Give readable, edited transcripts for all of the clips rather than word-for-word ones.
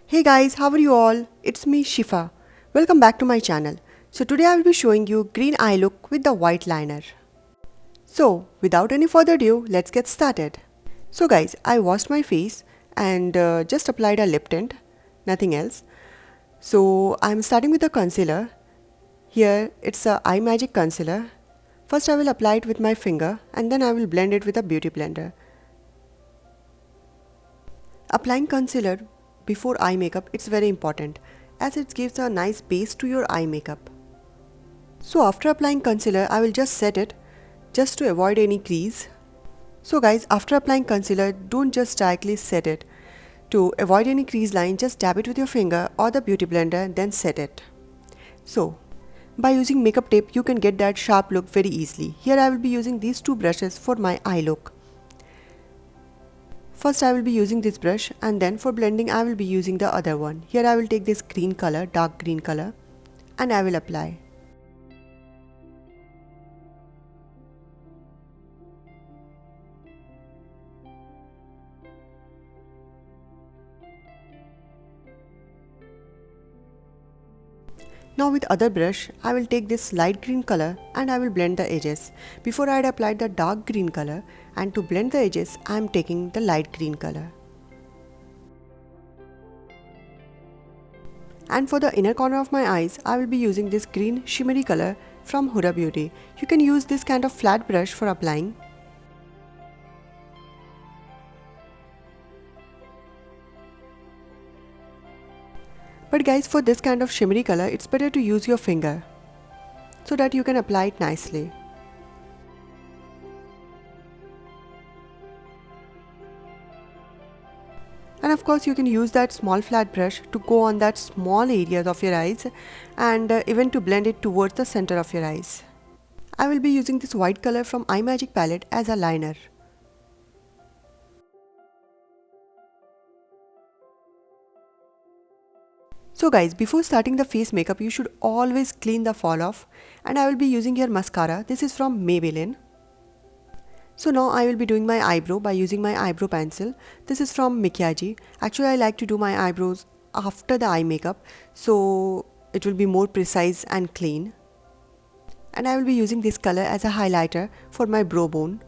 Hey guys, how are you all? It's me Shifa. Welcome back to my channel. So today I will be showing you green eye look with the white liner. So without any further ado, let's get started. So guys, I washed my face and just applied a lip tint, nothing else. So I'm starting with the concealer. Here it's a Eye Magic concealer. First I will apply it with my finger and then I will blend it with a beauty blender. Applying concealer before eye makeup, it's very important as it gives a nice base to your eye makeup. So after applying concealer, I will just set it just to avoid any crease. So guys, after applying concealer, don't just directly set it. To avoid any crease line, just dab it with your finger or the beauty blender, then set it. So by using makeup tape, you can get that sharp look very easily. Here I will be using these two brushes for my eye look. First I will be using this brush and then for blending I will be using the other one. Here I will take this green color, dark green color, and I will apply. Now with other brush, I will take this light green color and I will blend the edges. Before I had applied the dark green color, and to blend the edges, I am taking the light green color. And for the inner corner of my eyes, I will be using this green shimmery color from Huda Beauty. You can use this kind of flat brush for applying. But guys, for this kind of shimmery color, it's better to use your finger so that you can apply it nicely. And of course, you can use that small flat brush to go on that small areas of your eyes and even to blend it towards the center of your eyes. I will be using this white color from Eye Magic palette as a liner. So guys, before starting the face makeup, you should always clean the fall off, and I will be using here mascara. This is from Maybelline. So now I will be doing my eyebrow by using my eyebrow pencil. This is from Mikiaji. Actually I like to do my eyebrows after the eye makeup, so it will be more precise and clean. And I will be using this color as a highlighter for my brow bone.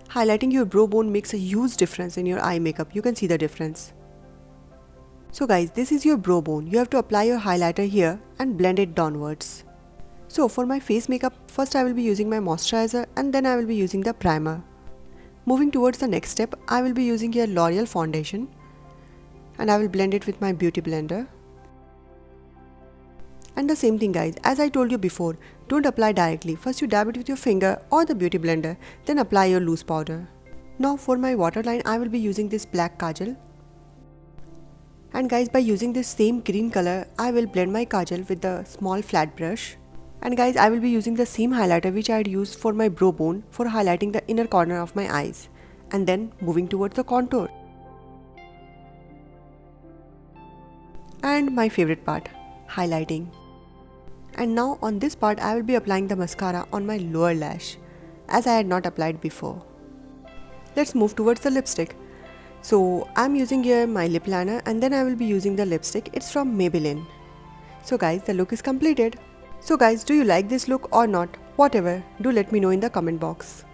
Highlighting your brow bone makes a huge difference in your eye makeup. You can see the difference. So guys, this is your brow bone. You have to apply your highlighter here and blend it downwards. So for my face makeup, first I will be using my moisturizer and then I will be using the primer. Moving towards the next step, I will be using here L'Oreal foundation and I will blend it with my beauty blender. And the same thing guys, as I told you before, don't apply directly. First you dab it with your finger or the beauty blender, then apply your loose powder. Now for my waterline, I will be using this black kajal. And guys, by using this same green color, I will blend my kajal with the small flat brush. And guys, I will be using the same highlighter which I had used for my brow bone for highlighting the inner corner of my eyes. And then moving towards the contour. And my favorite part, highlighting. And now on this part, I will be applying the mascara on my lower lash, as I had not applied before. Let's move towards the lipstick. So I'm using here my lip liner and then I will be using the lipstick. It's from Maybelline. So guys, the look is completed. So guys, do you like this look or not? Whatever, do let me know in the comment box.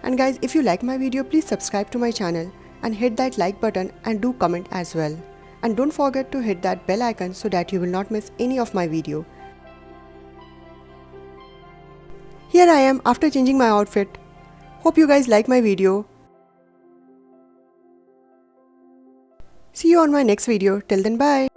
And guys, if you like my video, please subscribe to my channel and hit that like button and do comment as well. And don't forget to hit that bell icon so that you will not miss any of my video. Here I am after changing my outfit. Hope you guys like my video. See you on my next video. Till then, bye.